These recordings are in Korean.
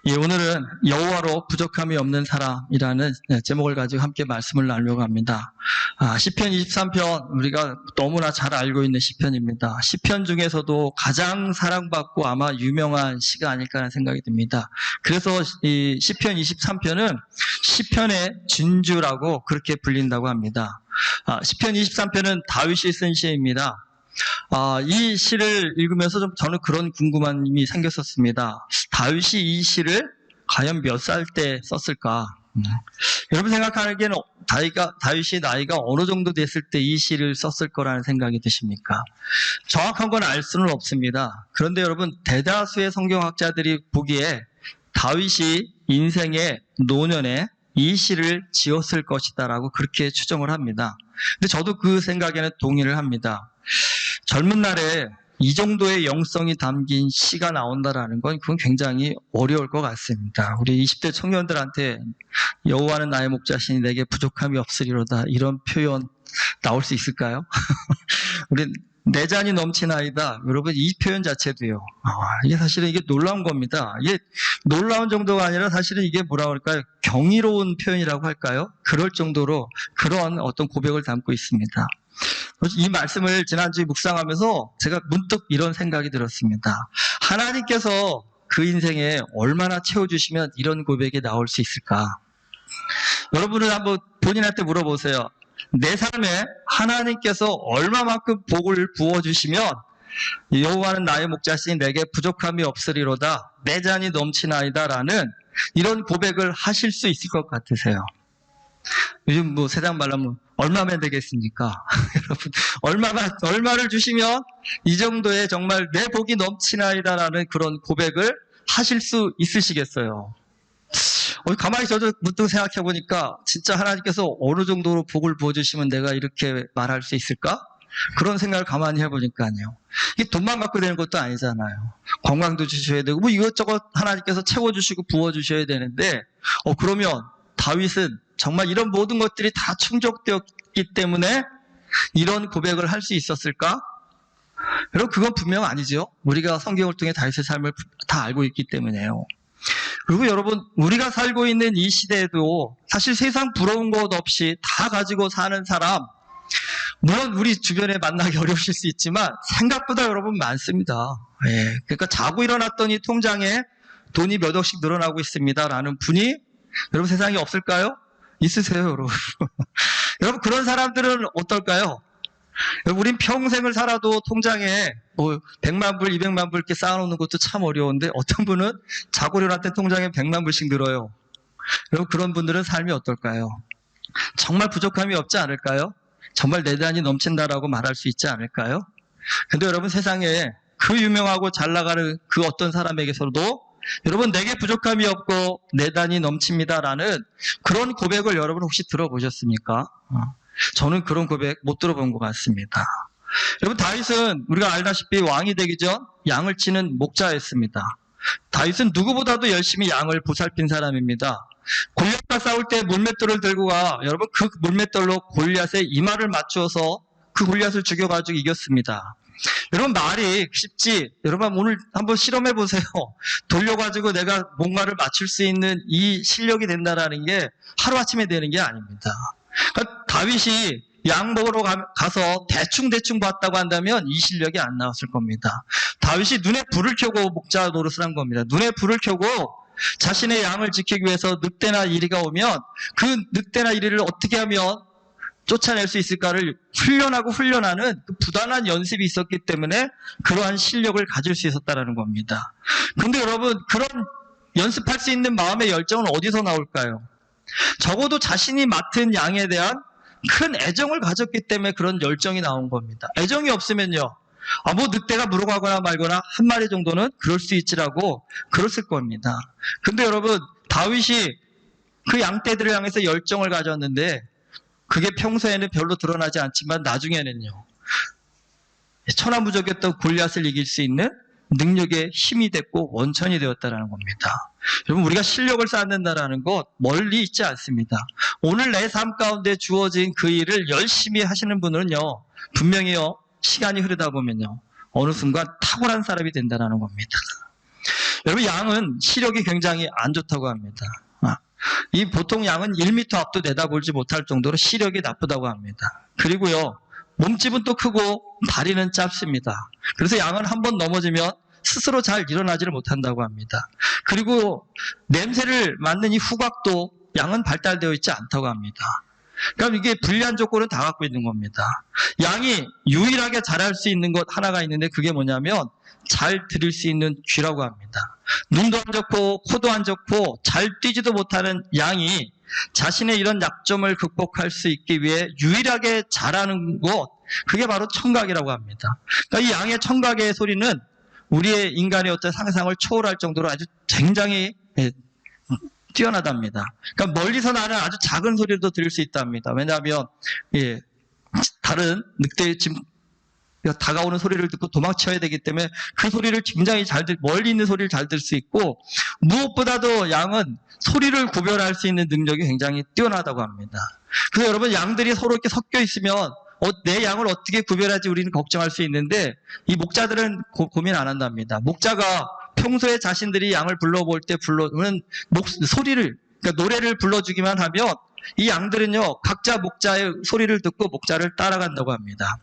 예, 오늘은 여호와로 부족함이 없는 사람이라는 제목을 가지고 함께 말씀을 나누려고 합니다. 시편 23편, 우리가 너무나 잘 알고 있는 시편입니다. 시편 중에서도 가장 사랑받고 아마 유명한 시가 아닐까 하는 생각이 듭니다. 그래서 이 시편 23편은 시편의 진주라고 그렇게 불린다고 합니다. 시편 23편은 다윗이 쓴 시입니다. 이 시를 읽으면서 저는 그런 궁금함이 생겼었습니다. 다윗이 이 시를 과연 몇 살 때 썼을까? 여러분 생각하기에는 다윗이 나이가 어느 정도 됐을 때 이 시를 썼을 거라는 생각이 드십니까? 정확한 건 알 수는 없습니다. 그런데 여러분, 대다수의 성경학자들이 보기에 다윗이 인생의 노년에 이 시를 지었을 것이다라고 그렇게 추정을 합니다. 근데 저도 그 생각에는 동의를 합니다. 젊은 날에 이 정도의 영성이 담긴 시가 나온다라는 건 그건 굉장히 어려울 것 같습니다. 우리 20대 청년들한테 여호와는 나의 목자시니 내게 부족함이 없으리로다, 이런 표현 나올 수 있을까요? 우리 내 잔이 넘치나이다. 여러분, 이 표현 자체도요. 이게 사실은 이게 놀라운 겁니다. 이게 놀라운 정도가 아니라 사실은 이게 뭐라 그럴까요? 경이로운 표현이라고 할까요? 그럴 정도로 그런 어떤 고백을 담고 있습니다. 이 말씀을 지난주에 묵상하면서 제가 문득 이런 생각이 들었습니다. 하나님께서 그 인생에 얼마나 채워주시면 이런 고백이 나올 수 있을까? 여러분은 한번 본인한테 물어보세요. 내 삶에 하나님께서 얼마만큼 복을 부어주시면 여호와는 나의 목자시니 내게 부족함이 없으리로다, 내 잔이 넘치나이다 라는 이런 고백을 하실 수 있을 것 같으세요? 요즘 뭐 세상 말로 하면 얼마면 되겠습니까? 여러분, 얼마를 주시면 이 정도의 정말 내 복이 넘치나이다라는 그런 고백을 하실 수 있으시겠어요? 가만히 저도 문득 생각해 보니까 진짜 하나님께서 어느 정도로 복을 부어주시면 내가 이렇게 말할 수 있을까? 그런 생각을 가만히 해보니까요. 이게 돈만 갖고 되는 것도 아니잖아요. 건강도 주셔야 되고 뭐 이것저것 하나님께서 채워주시고 부어주셔야 되는데 그러면 다윗은 정말 이런 모든 것들이 다 충족되었기 때문에 이런 고백을 할 수 있었을까? 여러분, 그건 분명 아니죠. 우리가 성경을 통해 다윗의 삶을 다 알고 있기 때문에요. 그리고 여러분, 우리가 살고 있는 이 시대에도 사실 세상 부러운 것 없이 다 가지고 사는 사람, 물론 우리 주변에 만나기 어려우실 수 있지만 생각보다 여러분 많습니다. 그러니까 자고 일어났더니 통장에 돈이 몇 억씩 늘어나고 있습니다라는 분이 여러분 세상에 없을까요? 있으세요, 여러분. 여러분, 그런 사람들은 어떨까요? 우린 평생을 살아도 통장에 100만 불, 200만 불 이렇게 쌓아놓는 것도 참 어려운데 어떤 분은 자고 일어날 때 통장에 100만 불씩 늘어요. 여러분, 그런 분들은 삶이 어떨까요? 정말 부족함이 없지 않을까요? 정말 내 잔이 넘친다라고 말할 수 있지 않을까요? 근데 여러분, 세상에 그 유명하고 잘 나가는 그 어떤 사람에게서도 여러분, 내게 부족함이 없고 내 잔이 넘칩니다라는 그런 고백을 여러분 혹시 들어보셨습니까? 저는 그런 고백 못 들어본 것 같습니다. 여러분, 다윗은 우리가 알다시피 왕이 되기 전 양을 치는 목자였습니다. 다윗은 누구보다도 열심히 양을 보살핀 사람입니다. 골리앗과 싸울 때 물맷돌을 들고 여러분, 그 물맷돌로 골리앗의 이마를 맞추어서 그 골리앗을 죽여가지고 이겼습니다. 여러분, 말이 쉽지? 여러분, 오늘 한번 실험해 보세요. 돌려가지고 내가 뭔가를 맞출 수 있는 이 실력이 된다라는 게 하루아침에 되는 게 아닙니다. 그러니까 다윗이 양 먹으러 가서 대충 봤다고 한다면 이 실력이 안 나왔을 겁니다. 다윗이 눈에 불을 켜고 목자 노릇을 한 겁니다. 눈에 불을 켜고 자신의 양을 지키기 위해서 늑대나 이리가 오면 그 늑대나 이리를 어떻게 하면 쫓아낼 수 있을까를 훈련하는 그 부단한 연습이 있었기 때문에 그러한 실력을 가질 수 있었다는 겁니다. 그런데 여러분, 그런 연습할 수 있는 마음의 열정은 어디서 나올까요? 적어도 자신이 맡은 양에 대한 큰 애정을 가졌기 때문에 그런 열정이 나온 겁니다. 애정이 없으면요, 뭐 늑대가 물어가거나 말거나 한 마리 정도는 그럴 수 있지라고 그랬을 겁니다. 근데 여러분, 다윗이 그 양떼들을 향해서 열정을 가졌는데 그게 평소에는 별로 드러나지 않지만 나중에는요, 천하무적이었던 골리앗을 이길 수 있는 능력의 힘이 됐고 원천이 되었다는 겁니다. 여러분, 우리가 실력을 쌓는다라는 것 멀리 있지 않습니다. 오늘 내 삶 가운데 주어진 그 일을 열심히 하시는 분은요, 분명히요, 시간이 흐르다 보면요, 어느 순간 탁월한 사람이 된다는 겁니다. 여러분, 양은 시력이 굉장히 안 좋다고 합니다. 이 보통 양은 1m 앞도 내다보지 못할 정도로 시력이 나쁘다고 합니다. 그리고요, 몸집은 또 크고 다리는 짧습니다. 그래서 양은 한번 넘어지면 스스로 잘 일어나지를 못한다고 합니다. 그리고 냄새를 맡는 이 후각도 양은 발달되어 있지 않다고 합니다. 그럼 이게 불리한 조건은 다 갖고 있는 겁니다. 양이 유일하게 잘할 수 있는 것 하나가 있는데 그게 뭐냐면 잘 들을 수 있는 귀라고 합니다. 눈도 안 좋고 코도 안 좋고 잘 뛰지도 못하는 양이 자신의 이런 약점을 극복할 수 있기 위해 유일하게 잘하는 것, 그게 바로 청각이라고 합니다. 그러니까 이 양의 청각의 소리는 우리의 인간의 어떤 상상을 초월할 정도로 아주 굉장히 뛰어나답니다. 그러니까 멀리서 나는 아주 작은 소리도 들을 수 있답니다. 왜냐하면 다른 늑대의 다가오는 소리를 듣고 도망쳐야 되기 때문에 그 소리를 굉장히 멀리 있는 소리를 잘 들을 수 있고, 무엇보다도 양은 소리를 구별할 수 있는 능력이 굉장히 뛰어나다고 합니다. 그래서 여러분, 양들이 서로 이렇게 섞여 있으면 내 양을 어떻게 구별하지 우리는 걱정할 수 있는데, 이 목자들은 고민 안 한답니다. 목자가 평소에 자신들이 양을 불러볼 때 불러는 소리를, 그러니까 노래를 불러주기만 하면 이 양들은요, 각자 목자의 소리를 듣고 목자를 따라간다고 합니다.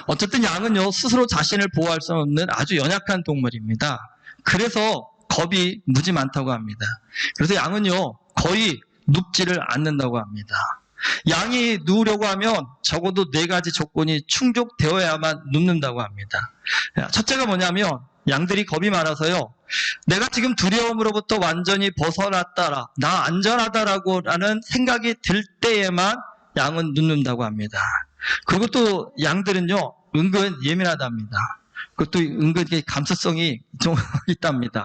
어쨌든 양은요, 스스로 자신을 보호할 수 없는 아주 연약한 동물입니다. 그래서 겁이 무지 많다고 합니다. 그래서 양은요, 거의 눕지를 않는다고 합니다. 양이 누우려고 하면 적어도 4가지 조건이 충족되어야만 눕는다고 합니다. 첫째가 뭐냐면, 양들이 겁이 많아서요, 내가 지금 두려움으로부터 완전히 벗어났다라, 나 안전하다라고 라는 생각이 들 때에만 양은 눕는다고 합니다. 그리고 또 양들은요, 은근 예민하답니다. 그것도 은근 감수성이 좀 있답니다.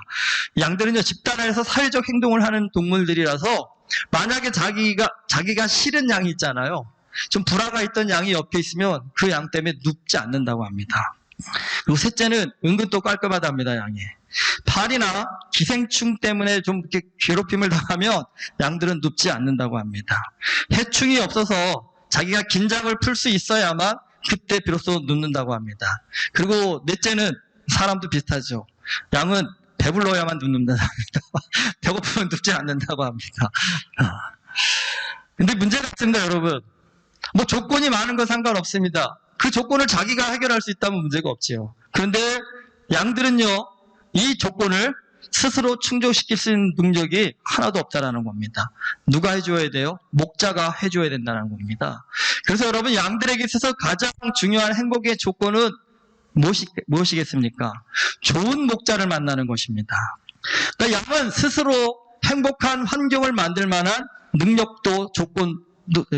양들은요, 집단에서 사회적 행동을 하는 동물들이라서 만약에 자기가 싫은 양이 있잖아요. 좀 불화가 있던 양이 옆에 있으면 그 양 때문에 눕지 않는다고 합니다. 그리고 셋째는 은근 또 깔끔하답니다, 양이. 파리나 기생충 때문에 좀 이렇게 괴롭힘을 당하면 양들은 눕지 않는다고 합니다. 해충이 없어서 자기가 긴장을 풀 수 있어야만 그때 비로소 눕는다고 합니다. 그리고 넷째는 사람도 비슷하죠. 양은 배불러야만 눕는다고 합니다. 배고프면 눕지 않는다고 합니다. 근데 문제가 있습니다, 여러분. 뭐 조건이 많은 건 상관없습니다. 그 조건을 자기가 해결할 수 있다면 문제가 없지요. 그런데 양들은요, 이 조건을 스스로 충족시킬 수 있는 능력이 하나도 없다라는 겁니다. 누가 해줘야 돼요? 목자가 해줘야 된다는 겁니다. 그래서 여러분, 양들에게 있어서 가장 중요한 행복의 조건은 무엇이겠습니까? 좋은 목자를 만나는 것입니다. 그러니까 양은 스스로 행복한 환경을 만들 만한 능력도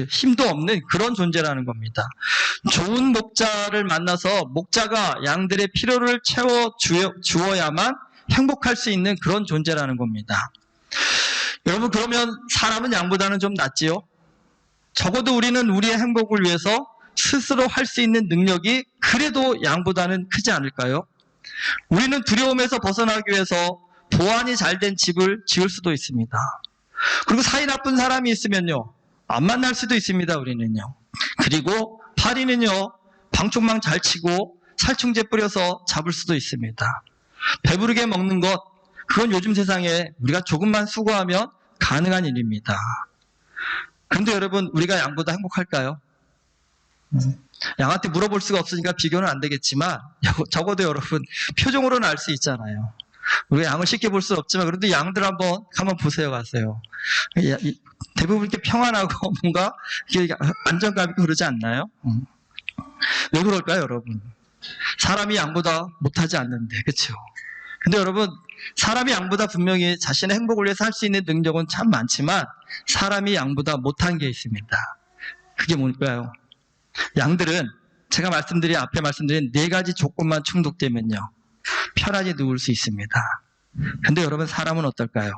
힘도 없는 그런 존재라는 겁니다. 좋은 목자를 만나서 목자가 양들의 필요를 채워주어야만 행복할 수 있는 그런 존재라는 겁니다. 여러분, 그러면 사람은 양보다는 좀 낫지요? 적어도 우리는 우리의 행복을 위해서 스스로 할 수 있는 능력이 그래도 양보다는 크지 않을까요? 우리는 두려움에서 벗어나기 위해서 보안이 잘 된 집을 지을 수도 있습니다. 그리고 사이 나쁜 사람이 있으면요, 안 만날 수도 있습니다, 우리는요. 그리고 파리는요, 방충망 잘 치고 살충제 뿌려서 잡을 수도 있습니다. 배부르게 먹는 것, 그건 요즘 세상에 우리가 조금만 수고하면 가능한 일입니다. 그런데 여러분, 우리가 양보다 행복할까요? 양한테 물어볼 수가 없으니까 비교는 안 되겠지만 적어도 여러분, 표정으로는 알 수 있잖아요. 우리가 양을 쉽게 볼 수 없지만 그래도 양들 한번 보세요, 가세요. 대부분 이렇게 평안하고 뭔가 이렇게 안정감 있고 그러지 않나요? 왜 그럴까요, 여러분? 사람이 양보다 못하지 않는데, 그렇죠? 근데 여러분, 사람이 양보다 분명히 자신의 행복을 위해서 할 수 있는 능력은 참 많지만 사람이 양보다 못한 게 있습니다. 그게 뭘까요? 양들은 제가 앞에 말씀드린 4가지 조건만 충족되면요, 편안히 누울 수 있습니다. 근데 여러분, 사람은 어떨까요?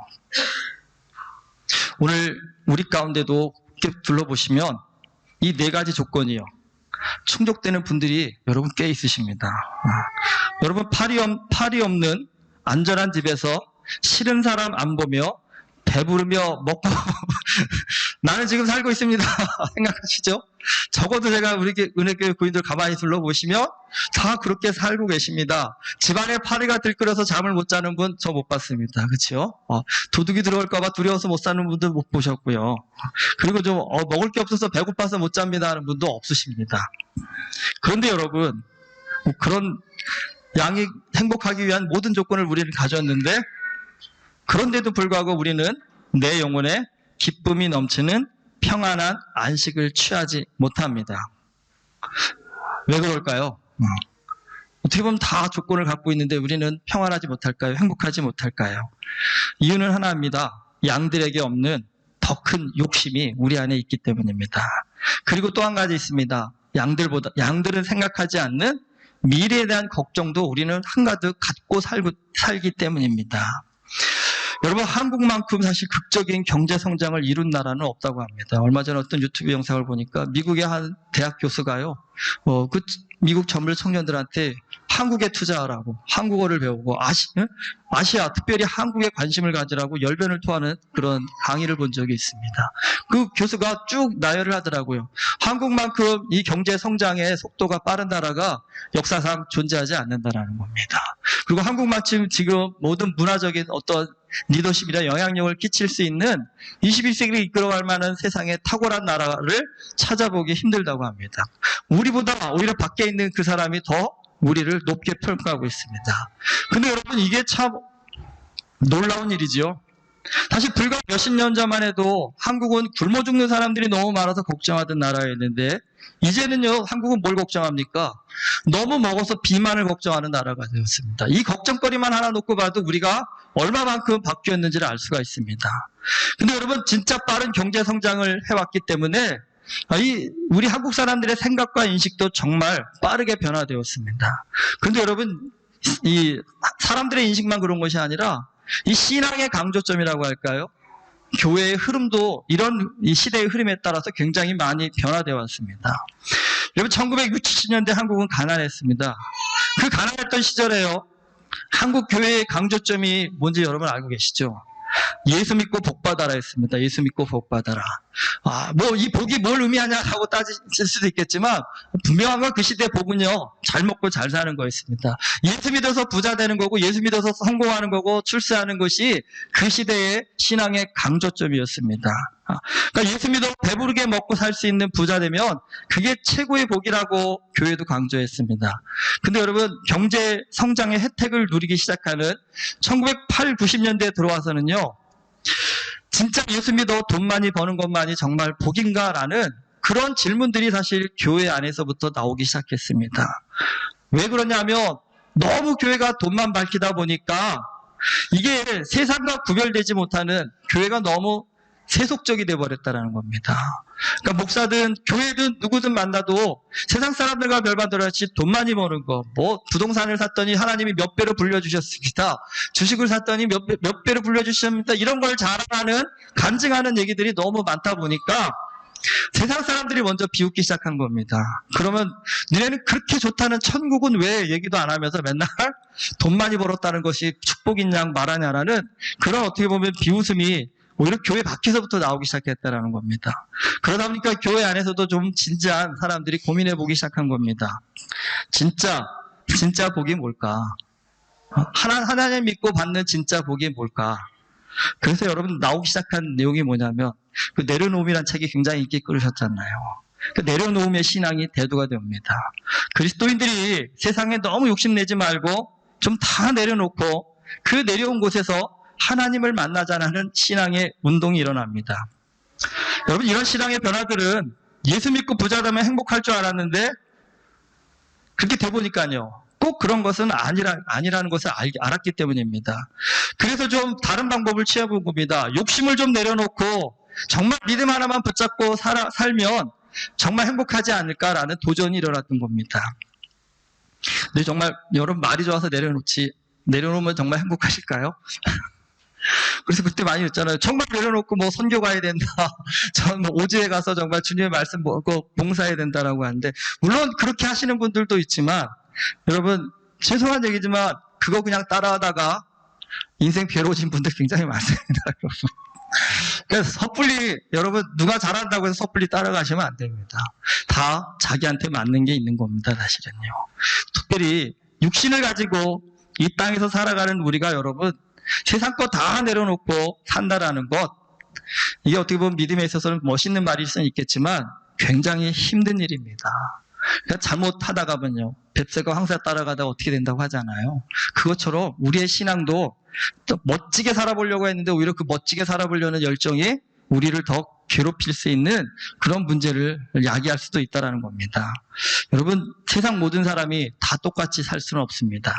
오늘 우리 가운데도 이렇게 둘러보시면 이 4가지 조건이요, 충족되는 분들이 여러분 꽤 있으십니다. 여러분, 팔이 없는 안전한 집에서 싫은 사람 안 보며 배부르며 먹고 나는 지금 살고 있습니다. 생각하시죠? 적어도 제가 우리 은혜교회 구인들 가만히 둘러보시면 다 그렇게 살고 계십니다. 집안에 파리가 들끓어서 잠을 못 자는 분 저 못 봤습니다. 그렇죠? 도둑이 들어올까봐 두려워서 못 사는 분들 못 보셨고요. 그리고 좀 먹을 게 없어서 배고파서 못 잡니다 하는 분도 없으십니다. 그런데 여러분, 그런 양이 행복하기 위한 모든 조건을 우리는 가졌는데, 그런데도 불구하고 우리는 내 영혼에 기쁨이 넘치는 평안한 안식을 취하지 못합니다. 왜 그럴까요? 어떻게 보면 다 조건을 갖고 있는데 우리는 평안하지 못할까요? 행복하지 못할까요? 이유는 하나입니다. 양들에게 없는 더 큰 욕심이 우리 안에 있기 때문입니다. 그리고 또 한 가지 있습니다. 양들은 생각하지 않는 미래에 대한 걱정도 우리는 한가득 갖고 살기 때문입니다. 여러분, 한국만큼 사실 극적인 경제 성장을 이룬 나라는 없다고 합니다. 얼마 전에 어떤 유튜브 영상을 보니까 미국의 한 대학 교수가요, 그 미국 젊은 청년들한테 한국에 투자하라고, 한국어를 배우고 아시아, 특별히 한국에 관심을 가지라고 열변을 토하는 그런 강의를 본 적이 있습니다. 그 교수가 쭉 나열을 하더라고요. 한국만큼 이 경제 성장의 속도가 빠른 나라가 역사상 존재하지 않는다라는 겁니다. 그리고 한국만큼 지금 모든 문화적인 어떤 리더십이나 영향력을 끼칠 수 있는 21세기를 이끌어갈 만한 세상의 탁월한 나라를 찾아보기 힘들다고 합니다. 우리보다 오히려 밖에 있는 그 사람이 더 우리를 높게 평가하고 있습니다. 근데 여러분, 이게 참 놀라운 일이지요. 사실 불과 몇십 년 전만 해도 한국은 굶어 죽는 사람들이 너무 많아서 걱정하던 나라였는데, 이제는요, 한국은 뭘 걱정합니까? 너무 먹어서 비만을 걱정하는 나라가 되었습니다. 이 걱정거리만 하나 놓고 봐도 우리가 얼마만큼 바뀌었는지를 알 수가 있습니다. 근데 여러분, 진짜 빠른 경제 성장을 해왔기 때문에 우리 한국 사람들의 생각과 인식도 정말 빠르게 변화되었습니다. 그런데 여러분, 이 사람들의 인식만 그런 것이 아니라 이 신앙의 강조점이라고 할까요? 교회의 흐름도 이런 이 시대의 흐름에 따라서 굉장히 많이 변화되어 왔습니다. 여러분, 1960, 70년대 한국은 가난했습니다. 그 가난했던 시절에요, 한국 교회의 강조점이 뭔지 여러분 알고 계시죠? 예수 믿고 복 받아라 했습니다. 예수 믿고 복 받아라. 이 복이 뭘 의미하냐라고 따질 수도 있겠지만, 분명한 건 그 시대 복은요, 잘 먹고 잘 사는 거였습니다. 예수 믿어서 부자 되는 거고, 예수 믿어서 성공하는 거고, 출세하는 것이 그 시대의 신앙의 강조점이었습니다. 그러니까 예수 믿어 배부르게 먹고 살 수 있는 부자 되면 그게 최고의 복이라고 교회도 강조했습니다. 근데 여러분, 경제 성장의 혜택을 누리기 시작하는 1980, 90년대에 들어와서는요, 진짜 예수 믿어 돈 많이 버는 것만이 정말 복인가라는 그런 질문들이 사실 교회 안에서부터 나오기 시작했습니다. 왜 그러냐면, 너무 교회가 돈만 밝히다 보니까 이게 세상과 구별되지 못하는, 교회가 너무 세속적이 돼버렸다는 겁니다. 그러니까 목사든 교회든 누구든 만나도 세상 사람들과 별반다르지 돈 많이 버는 거, 부동산을 샀더니 하나님이 몇 배로 불려주셨습니다. 주식을 샀더니 몇 배로 불려주셨습니다. 이런 걸 자랑하는, 간증하는 얘기들이 너무 많다 보니까 세상 사람들이 먼저 비웃기 시작한 겁니다. 그러면 너네는 그렇게 좋다는 천국은 왜 얘기도 안 하면서 맨날 돈 많이 벌었다는 것이 축복인 양 말하냐라는 그런, 어떻게 보면 비웃음이 오히려 교회 밖에서부터 나오기 시작했다는 겁니다. 그러다 보니까 교회 안에서도 좀 진지한 사람들이 고민해 보기 시작한 겁니다. 진짜 복이 뭘까? 하나님 믿고 받는 진짜 복이 뭘까? 그래서 여러분, 나오기 시작한 내용이 뭐냐면, 그 내려놓음이란 책이 굉장히 인기 끌으셨잖아요. 그 내려놓음의 신앙이 대두가 됩니다. 그리스도인들이 세상에 너무 욕심내지 말고 좀 다 내려놓고 그 내려온 곳에서 하나님을 만나자는 신앙의 운동이 일어납니다. 여러분, 이런 신앙의 변화들은 예수 믿고 부자 되면 행복할 줄 알았는데 그렇게 돼보니까요, 꼭 그런 것은 아니라는 것을 알았기 때문입니다. 그래서 좀 다른 방법을 취해본 겁니다. 욕심을 좀 내려놓고 정말 믿음 하나만 붙잡고 살면 정말 행복하지 않을까라는 도전이 일어났던 겁니다. 근데 정말 여러분, 말이 좋아서 내려놓으면 정말 행복하실까요? 그래서 그때 많이 했잖아요. 정말 내려놓고 선교 가야 된다. 오지에 가서 정말 주님의 말씀 봉사해야 된다라고 하는데, 물론 그렇게 하시는 분들도 있지만, 여러분, 죄송한 얘기지만 그거 그냥 따라하다가 인생 괴로워진 분들 굉장히 많습니다. 여러분. 그래서 섣불리, 여러분, 누가 잘한다고 해서 섣불리 따라가시면 안 됩니다. 다 자기한테 맞는 게 있는 겁니다, 사실은요. 특별히 육신을 가지고 이 땅에서 살아가는 우리가 여러분, 세상 거 다 내려놓고 산다라는 것, 이게 어떻게 보면 믿음에 있어서는 멋있는 말일 수는 있겠지만 굉장히 힘든 일입니다. 그러니까 잘못하다가면요, 뱁새가 황사 따라가다가 어떻게 된다고 하잖아요. 그것처럼 우리의 신앙도 또 멋지게 살아보려고 했는데 오히려 그 멋지게 살아보려는 열정이 우리를 더 괴롭힐 수 있는 그런 문제를 야기할 수도 있다는 겁니다. 여러분, 세상 모든 사람이 다 똑같이 살 수는 없습니다.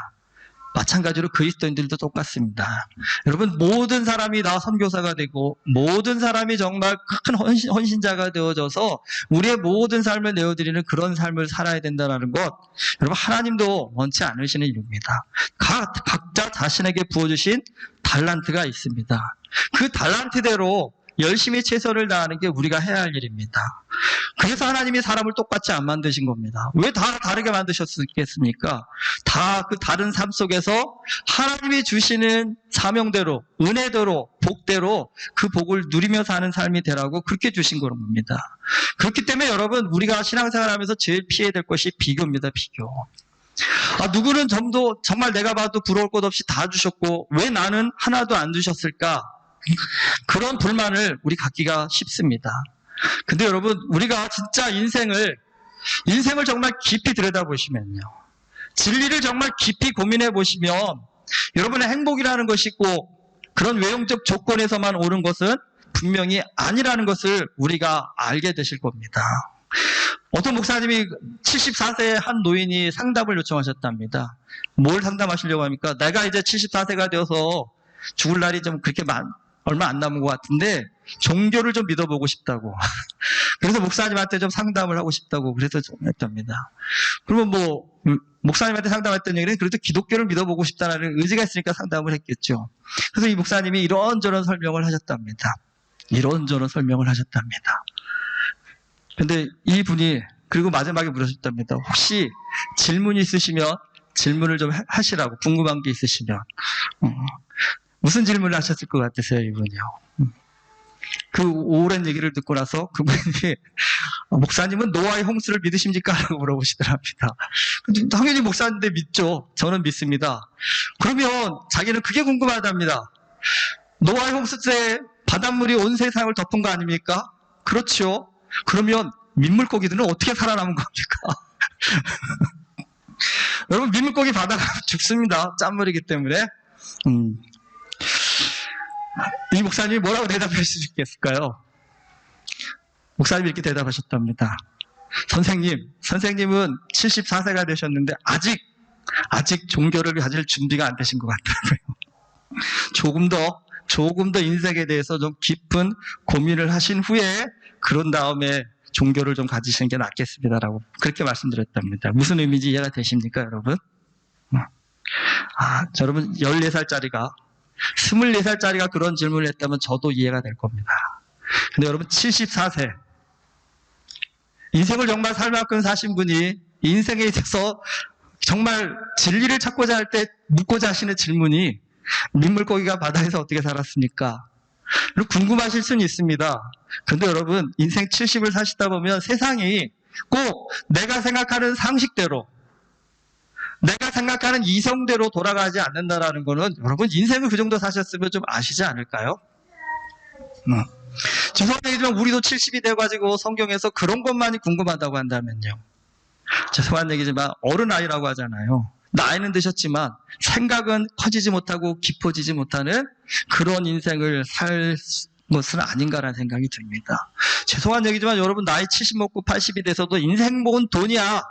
마찬가지로 그리스도인들도 똑같습니다. 여러분, 모든 사람이 다 선교사가 되고 모든 사람이 정말 큰 헌신자가 되어져서 우리의 모든 삶을 내어드리는 그런 삶을 살아야 된다는 것, 여러분, 하나님도 원치 않으시는 일입니다. 각자 자신에게 부어주신 달란트가 있습니다. 그 달란트대로 열심히 최선을 다하는 게 우리가 해야 할 일입니다. 그래서 하나님이 사람을 똑같이 안 만드신 겁니다. 왜 다 다르게 만드셨겠습니까? 다 그 다른 삶 속에서 하나님이 주시는 사명대로, 은혜대로, 복대로 그 복을 누리며 사는 삶이 되라고 그렇게 주신 그런 겁니다. 그렇기 때문에 여러분, 우리가 신앙생활 하면서 제일 피해야 될 것이 비교입니다, 비교. 누구는 정말 내가 봐도 부러울 것 없이 다 주셨고 왜 나는 하나도 안 주셨을까? 그런 불만을 우리 갖기가 쉽습니다. 근데 여러분, 우리가 진짜 인생을 정말 깊이 들여다보시면요, 진리를 정말 깊이 고민해 보시면 여러분의 행복이라는 것이 꼭 그런 외형적 조건에서만 오는 것은 분명히 아니라는 것을 우리가 알게 되실 겁니다. 어떤 목사님이 74세의 한 노인이 상담을 요청하셨답니다. 뭘 상담하시려고 합니까? 내가 이제 74세가 되어서 죽을 날이 좀 그렇게 얼마 안 남은 것 같은데 종교를 좀 믿어보고 싶다고. 그래서 목사님한테 좀 상담을 하고 싶다고 그래서 좀 했답니다. 그러면 목사님한테 상담했던 얘기는 그래도 기독교를 믿어보고 싶다는 의지가 있으니까 상담을 했겠죠. 그래서 이 목사님이 이런저런 설명을 하셨답니다. 근데 이분이 그리고 마지막에 물으셨답니다. 혹시 질문이 있으시면 질문을 좀 하시라고, 궁금한 게 있으시면. 무슨 질문을 하셨을 것 같으세요, 이분이요? 그 오랜 얘기를 듣고 나서 그분이 목사님은 노아의 홍수를 믿으십니까? 라고 물어보시더랍니다. 당연히 목사인데 믿죠. 저는 믿습니다. 그러면 자기는 그게 궁금하답니다. 노아의 홍수 때 바닷물이 온 세상을 덮은 거 아닙니까? 그렇죠. 그러면 민물고기들은 어떻게 살아남은 겁니까? 여러분, 민물고기 바다가 죽습니다. 짠물이기 때문에. 이 목사님이 뭐라고 대답할 수 있겠을까요? 목사님이 이렇게 대답하셨답니다. 선생님은 74세가 되셨는데 아직 종교를 가질 준비가 안 되신 것 같더라고요. 조금 더 인생에 대해서 좀 깊은 고민을 하신 후에 그런 다음에 종교를 좀 가지시는 게 낫겠습니다라고 그렇게 말씀드렸답니다. 무슨 의미인지 이해가 되십니까, 여러분? 여러분, 14살짜리가 24살짜리가 그런 질문을 했다면 저도 이해가 될 겁니다. 근데 여러분, 74세 인생을 정말 살 만큼 사신 분이 인생에 있어서 정말 진리를 찾고자 할 때 묻고자 하시는 질문이 민물고기가 바다에서 어떻게 살았습니까? 궁금하실 수는 있습니다. 그런데 여러분, 인생 70을 사시다 보면 세상이 꼭 내가 생각하는 상식대로, 내가 생각하는 이성대로 돌아가지 않는다라는 거는 여러분, 인생을 그 정도 사셨으면 좀 아시지 않을까요? 죄송한 얘기지만 우리도 70이 돼가지고 성경에서 그런 것만이 궁금하다고 한다면요, 죄송한 얘기지만 어른아이라고 하잖아요. 나이는 드셨지만 생각은 커지지 못하고 깊어지지 못하는 그런 인생을 살 것은 아닌가라는 생각이 듭니다. 죄송한 얘기지만 여러분, 나이 70 먹고 80이 돼서도 인생 행복은 돈이야,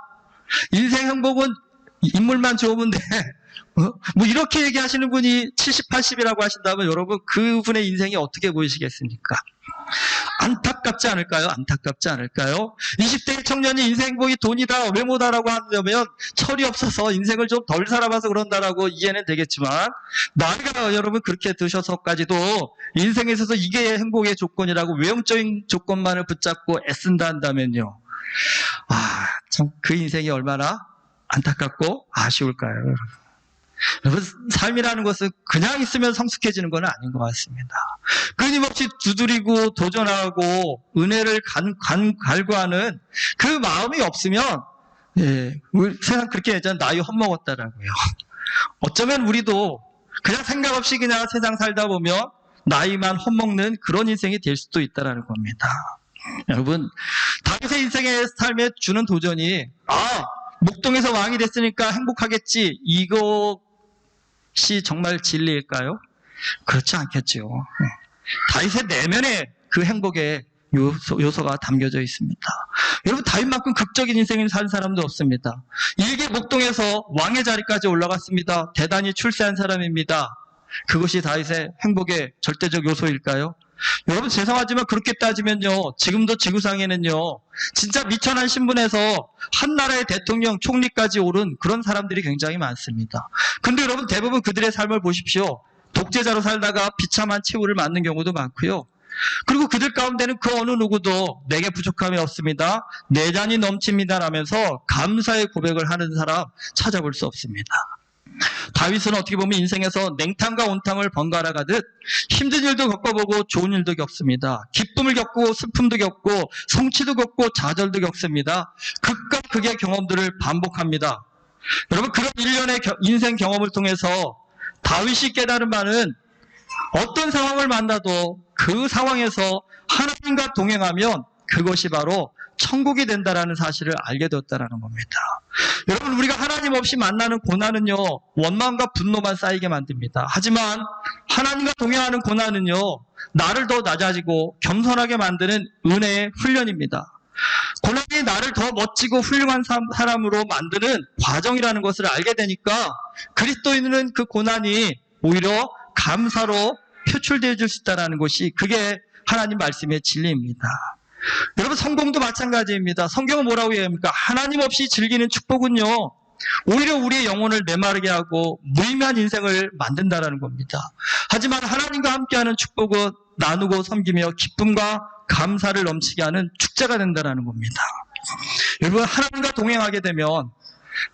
인생 행복은 인물만 좋으면 돼, 이렇게 얘기하시는 분이 70, 80이라고 하신다면 여러분, 그분의 인생이 어떻게 보이시겠습니까? 안타깝지 않을까요? 20대 청년이 인생 행복이 돈이다, 외모다라고 하면 철이 없어서 인생을 좀 덜 살아봐서 그런다라고 이해는 되겠지만, 나이가 여러분 그렇게 드셔서까지도 인생에 있어서 이게 행복의 조건이라고 외형적인 조건만을 붙잡고 애쓴다 한다면요, 참 그 인생이 얼마나 안타깝고 아쉬울까요, 여러분? 여러분, 삶이라는 것은 그냥 있으면 성숙해지는 건 아닌 것 같습니다. 끊임없이 두드리고 도전하고 은혜를 갈구하는 그 마음이 없으면, 우리 세상 그렇게 예전 나이 헛먹었다라고요. 어쩌면 우리도 그냥 생각 없이 그냥 세상 살다 보면 나이만 헛먹는 그런 인생이 될 수도 있다라는 겁니다. 여러분, 다윗의 인생의 삶에 주는 도전이, 목동에서 왕이 됐으니까 행복하겠지, 이것이 정말 진리일까요? 그렇지 않겠죠. 다윗의 내면에 그 행복의 요소가 담겨져 있습니다. 여러분, 다윗만큼 극적인 인생을 산 사람도 없습니다. 일개 목동에서 왕의 자리까지 올라갔습니다. 대단히 출세한 사람입니다. 그것이 다윗의 행복의 절대적 요소일까요? 여러분, 죄송하지만 그렇게 따지면요, 지금도 지구상에는요, 진짜 미천한 신분에서 한 나라의 대통령, 총리까지 오른 그런 사람들이 굉장히 많습니다. 근데 여러분, 대부분 그들의 삶을 보십시오. 독재자로 살다가 비참한 최후를 맞는 경우도 많고요. 그리고 그들 가운데는 그 어느 누구도 내게 부족함이 없습니다, 내 잔이 넘칩니다 라면서 감사의 고백을 하는 사람 찾아볼 수 없습니다. 다윗은 어떻게 보면 인생에서 냉탕과 온탕을 번갈아 가듯 힘든 일도 겪어보고 좋은 일도 겪습니다. 기쁨을 겪고 슬픔도 겪고 성취도 겪고 좌절도 겪습니다. 극과 극의 경험들을 반복합니다. 여러분, 그런 일련의 인생 경험을 통해서 다윗이 깨달은 바는 어떤 상황을 만나도 그 상황에서 하나님과 동행하면 그것이 바로 천국이 된다라는 사실을 알게 되었다는 겁니다. 여러분, 우리가 하나님 없이 만나는 고난은요, 원망과 분노만 쌓이게 만듭니다. 하지만 하나님과 동행하는 고난은요, 나를 더 낮아지고 겸손하게 만드는 은혜의 훈련입니다. 고난이 나를 더 멋지고 훌륭한 사람으로 만드는 과정이라는 것을 알게 되니까 그리스도인은 그 고난이 오히려 감사로 표출되어 줄 수 있다는 것이, 그게 하나님 말씀의 진리입니다. 여러분, 성공도 마찬가지입니다. 성경은 뭐라고 얘기합니까? 하나님 없이 즐기는 축복은요, 오히려 우리의 영혼을 메마르게 하고 무의미한 인생을 만든다라는 겁니다. 하지만 하나님과 함께하는 축복은 나누고 섬기며 기쁨과 감사를 넘치게 하는 축제가 된다라는 겁니다. 여러분, 하나님과 동행하게 되면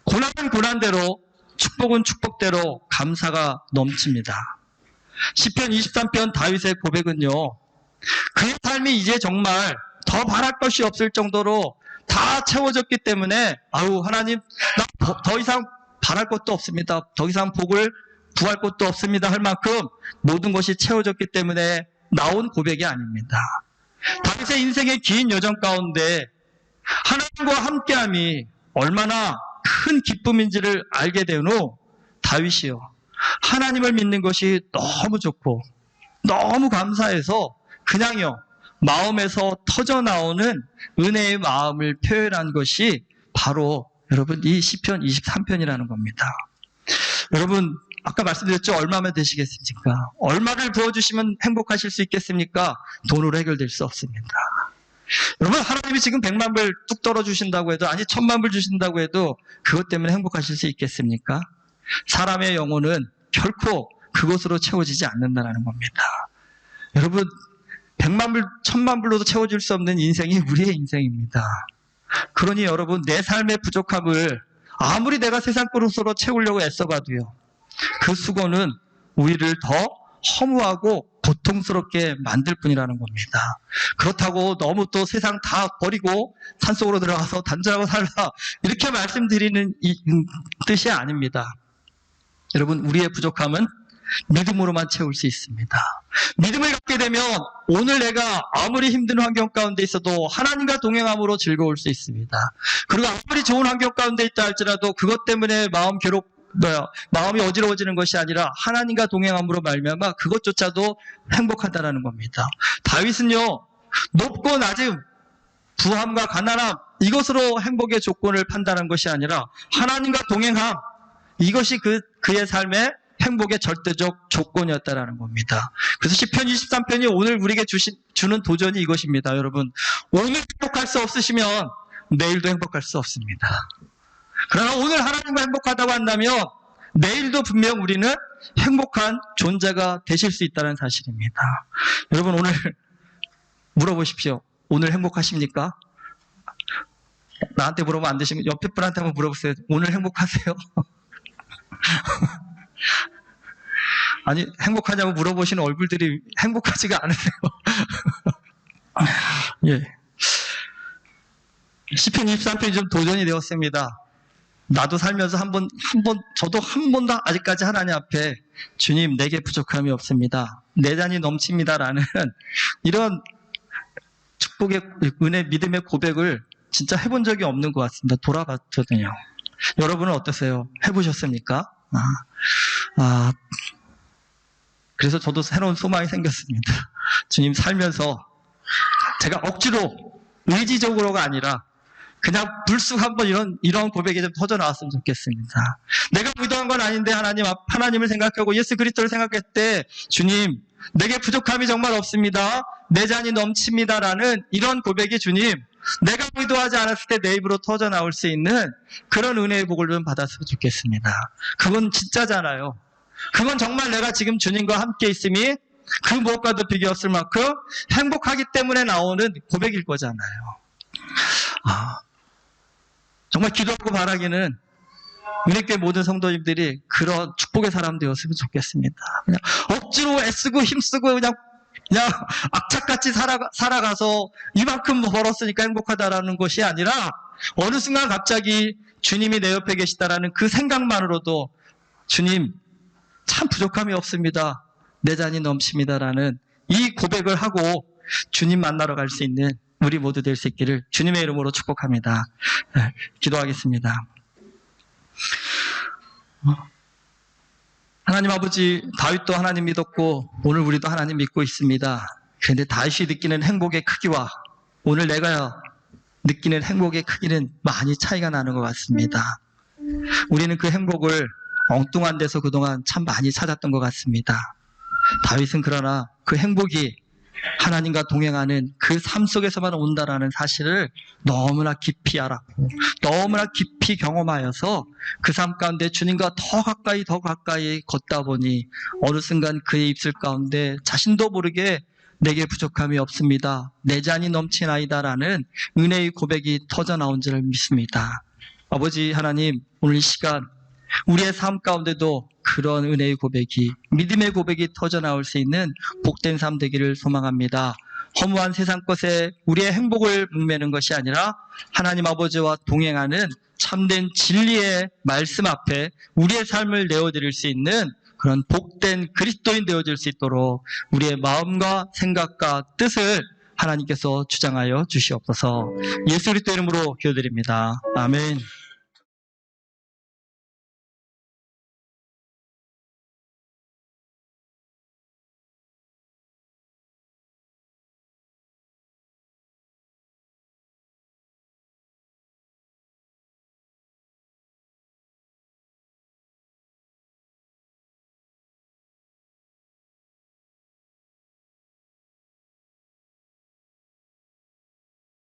고난은 고난대로, 축복은 축복대로 감사가 넘칩니다. 시편 23편 다윗의 고백은요, 그의 삶이 이제 정말 더 바랄 것이 없을 정도로 다 채워졌기 때문에, 하나님, 나 더 이상 바랄 것도 없습니다, 더 이상 복을 구할 것도 없습니다 할 만큼 모든 것이 채워졌기 때문에 나온 고백이 아닙니다. 다윗의 인생의 긴 여정 가운데 하나님과 함께함이 얼마나 큰 기쁨인지를 알게 된 후 다윗이요, 하나님을 믿는 것이 너무 좋고 너무 감사해서 그냥요, 마음에서 터져나오는 은혜의 마음을 표현한 것이 바로 여러분 이 시편 23편이라는 겁니다. 여러분, 아까 말씀드렸죠? 얼마면 되시겠습니까? 얼마를 부어주시면 행복하실 수 있겠습니까? 돈으로 해결될 수 없습니다. 여러분, 하나님이 지금 100만 불 뚝 떨어주신다고 해도, 아니 1000만 불 주신다고 해도 그것 때문에 행복하실 수 있겠습니까? 사람의 영혼은 결코 그것으로 채워지지 않는다는 겁니다. 여러분, 100만 불, 1000만 불로도 채워줄 수 없는 인생이 우리의 인생입니다. 그러니 여러분, 내 삶의 부족함을 아무리 내가 세상 그릇으로 채우려고 애써봐도요, 그 수고는 우리를 더 허무하고 고통스럽게 만들 뿐이라는 겁니다. 그렇다고 너무 또 세상 다 버리고 산속으로 들어가서 단절하고 살라, 이렇게 말씀드리는 뜻이 아닙니다. 여러분, 우리의 부족함은 믿음으로만 채울 수 있습니다. 믿음을 갖게 되면 오늘 내가 아무리 힘든 환경 가운데 있어도 하나님과 동행함으로 즐거울 수 있습니다. 그리고 아무리 좋은 환경 가운데 있다 할지라도 그것 때문에 마음이 어지러워지는 것이 아니라 하나님과 동행함으로 말미암아 그것조차도 행복하다라는 겁니다. 다윗은요, 높고 낮음, 부함과 가난함, 이것으로 행복의 조건을 판단한 것이 아니라 하나님과 동행함, 이것이 그의 삶의 행복의 절대적 조건이었다라는 겁니다. 그래서 시편 23편이 오늘 우리에게 주는 도전이 이것입니다. 여러분, 오늘 행복할 수 없으시면 내일도 행복할 수 없습니다. 그러나 오늘 하나님과 행복하다고 한다면 내일도 분명 우리는 행복한 존재가 되실 수 있다는 사실입니다. 여러분, 오늘 물어보십시오. 오늘 행복하십니까? 나한테 물어보면 안 되시면 옆에 분한테 한번 물어보세요. 오늘 행복하세요? 아니, 행복하냐고 물어보시는 얼굴들이 행복하지가 않으세요. 예. 시편 23편이 좀 도전이 되었습니다. 나도 살면서 저도 한 번도 아직까지 하나님 앞에 주님, 내게 부족함이 없습니다. 내 잔이 넘칩니다라는 이런 축복의 은혜, 믿음의 고백을 진짜 해본 적이 없는 것 같습니다. 돌아봤거든요. 여러분은 어떠세요? 해보셨습니까? 그래서 저도 새로운 소망이 생겼습니다. 주님, 살면서 제가 억지로 의지적으로가 아니라 그냥 불쑥 한번 이런 고백이 좀 터져 나왔으면 좋겠습니다. 내가 의도한 건 아닌데 하나님을 생각하고 예수 그리스도를 생각할 때 주님, 내게 부족함이 정말 없습니다. 내 잔이 넘칩니다라는 이런 고백이 주님, 내가 의도하지 않았을 때 내 입으로 터져 나올 수 있는 그런 은혜의 복을 좀 받았으면 좋겠습니다. 그건 진짜잖아요. 그건 정말 내가 지금 주님과 함께 있음이 그 무엇과도 비교 없을 만큼 행복하기 때문에 나오는 고백일 거잖아요. 정말 기도하고 바라기는 은혜교회 모든 성도님들이 그런 축복의 사람 되었으면 좋겠습니다. 그냥 억지로 애쓰고 힘쓰고 그냥 악착같이 살아가서 이만큼 벌었으니까 행복하다라는 것이 아니라 어느 순간 갑자기 주님이 내 옆에 계시다라는 그 생각만으로도 주님, 참 부족함이 없습니다. 내 잔이 넘칩니다라는 이 고백을 하고 주님 만나러 갈 수 있는 우리 모두 될 수 있기를 주님의 이름으로 축복합니다. 기도하겠습니다. 하나님 아버지, 다윗도 하나님 믿었고 오늘 우리도 하나님 믿고 있습니다. 그런데 다윗이 느끼는 행복의 크기와 오늘 내가 느끼는 행복의 크기는 많이 차이가 나는 것 같습니다. 우리는 그 행복을 엉뚱한 데서 그동안 참 많이 찾았던 것 같습니다. 다윗은 그러나 그 행복이 하나님과 동행하는 그 삶 속에서만 온다라는 사실을 너무나 깊이 알았고 너무나 깊이 경험하여서 그 삶 가운데 주님과 더 가까이 걷다 보니 어느 순간 그의 입술 가운데 자신도 모르게 내게 부족함이 없습니다. 내 잔이 넘치나이다라는 은혜의 고백이 터져 나온 줄을 믿습니다. 아버지 하나님, 오늘 이 시간 우리의 삶 가운데도 그런 은혜의 고백이, 믿음의 고백이 터져 나올 수 있는 복된 삶 되기를 소망합니다. 허무한 세상 것에 우리의 행복을 목매는 것이 아니라 하나님 아버지와 동행하는 참된 진리의 말씀 앞에 우리의 삶을 내어드릴 수 있는 그런 복된 그리스도인 되어질 수 있도록 우리의 마음과 생각과 뜻을 하나님께서 주장하여 주시옵소서. 예수 그리스도 이름으로 기도드립니다. 아멘.